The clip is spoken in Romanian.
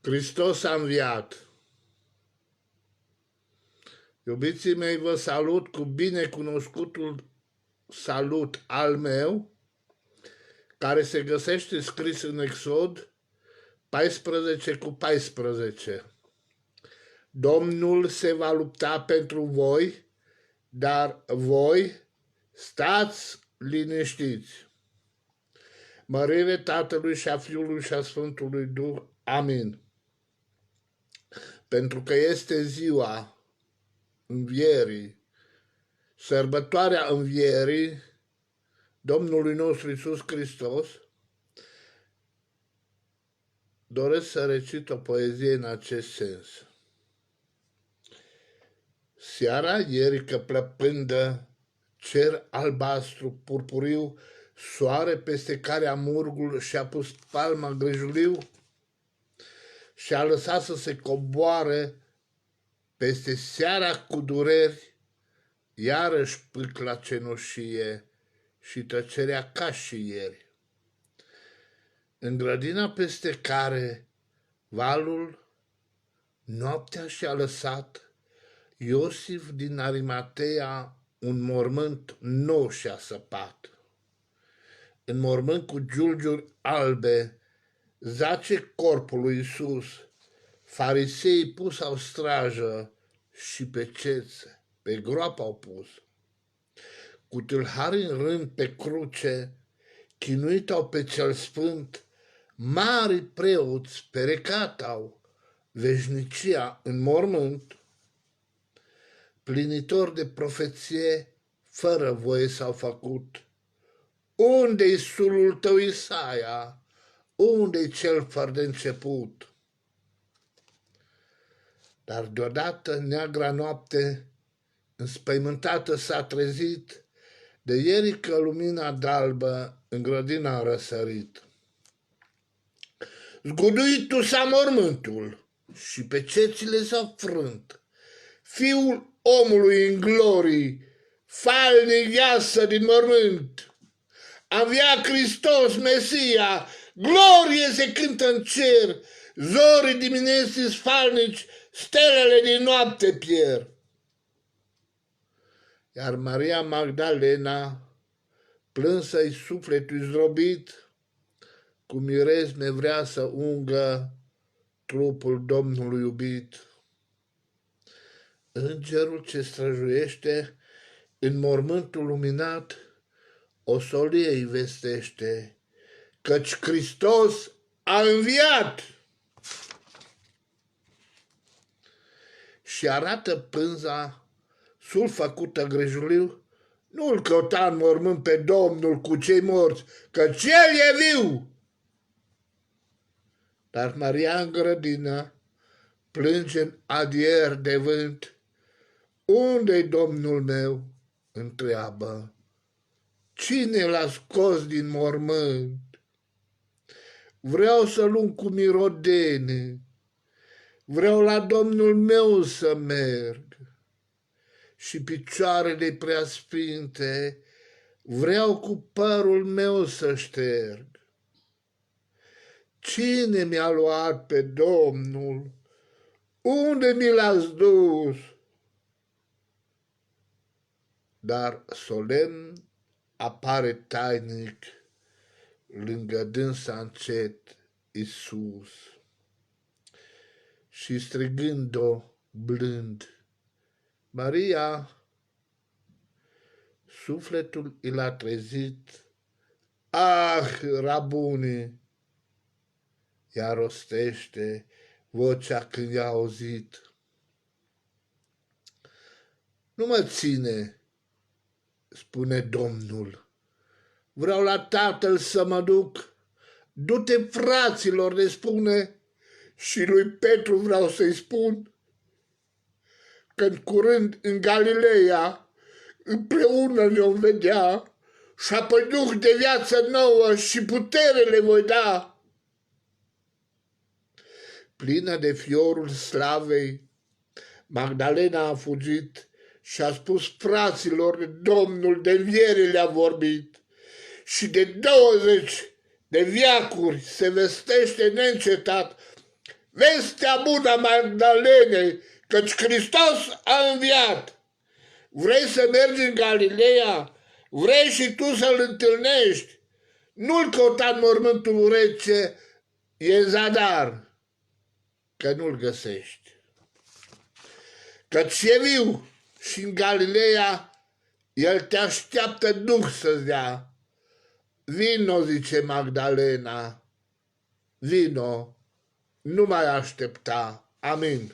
Hristos a înviat. Iubiții mei, vă salut cu binecunoscutul salut al meu, care se găsește scris în Exod 14:14. Domnul se va lupta pentru voi, dar voi stați liniștiți. Mărire Tatălui și a Fiului și a Sfântului Duh. Amin. Pentru că este ziua învierii, sărbătoarea învierii Domnului nostru Iisus Hristos, doresc să recit o poezie în acest sens. Seara ieri că plăpândă, cer albastru, purpuriu, soare peste care amurgul și-a pus palma grijuliu și-a lăsat să se coboare peste seara cu dureri, iarăși pâcla cenușie și tăcerea ca și ieri. În grădina peste care valul noaptea și-a lăsat, Iosif din Arimatea un mormânt nou și-a săpat. În mormânt cu giulgiuri albe zace corpul lui Iisus, fariseii pus au strajă și pe cețe, pe groapă au pus. Cu tâlhari în rând pe cruce, chinuit au pe cel sfânt, mari preoți perecat au, veșnicia în mormânt. Plinitori de profeție, fără voie s-au făcut. Unde-i sulul tău, Isaia? Unde-i cel fără de început? Dar deodată neagra noapte, înspăimântată s-a trezit, de ieri că lumina d'albă în grădina a răsărit. Zguduit s-a mormântul și pe cețile s-a frânt. Fiul omului în glorii, falnic iasă din mormânt. A înviat Hristos, Mesia, glorie se cântă în cer, zorii dimineții sfalnici, stelele din noapte pierd. Iar Maria Magdalena, plânsă-i sufletul zdrobit, cu mirezme vrea să ungă trupul Domnului iubit. Îngerul ce străjuiește în mormântul luminat, o solie îi vestește, căci Hristos a înviat. Și arată pânza sul făcută grijuliu, nu-l căuta în mormânt pe Domnul cu cei morți, căci El e viu. Dar Maria în grădină plânge în adier de vânt. Unde-i Domnul meu? Întreabă. Cine l-a scos din mormânt? Vreau să lung cu mirodene, vreau la Domnul meu să merg și picioarele preasfinte vreau cu părul meu să șterg. Cine mi-a luat pe Domnul? Unde mi l-ați dus? Dar solemn apare tainic lângă dânsa încet Iisus și strigând-o blând, Maria, sufletul i l-a trezit, ah, Rabuni, ea rostește vocea când i-a auzit. Nu mă ține, spune Domnul, vreau la Tatăl să mă duc, du-te fraților, le spune, și lui Petru vreau să-i spun, că în curând în Galileea împreună ne-om vedea și apoi Duh de viață nouă și putere le voi da. Plină de fiorul slavei, Magdalena a fugit și a spus fraților, Domnul de înviere le-a vorbit. Și de 20 de veacuri se vestește neîncetat vestea bună a Magdalenei, căci Hristos a înviat. Vrei să mergi în Galileea? Vrei și tu să-L întâlnești? Nu-L căuta în mormântul rece, e în zadar, că nu-L găsești. Căci e viu și în Galileea El te așteaptă Duh să-ți dea. Vino, zice Magdalena, vino, nu mai aștepta. Amin.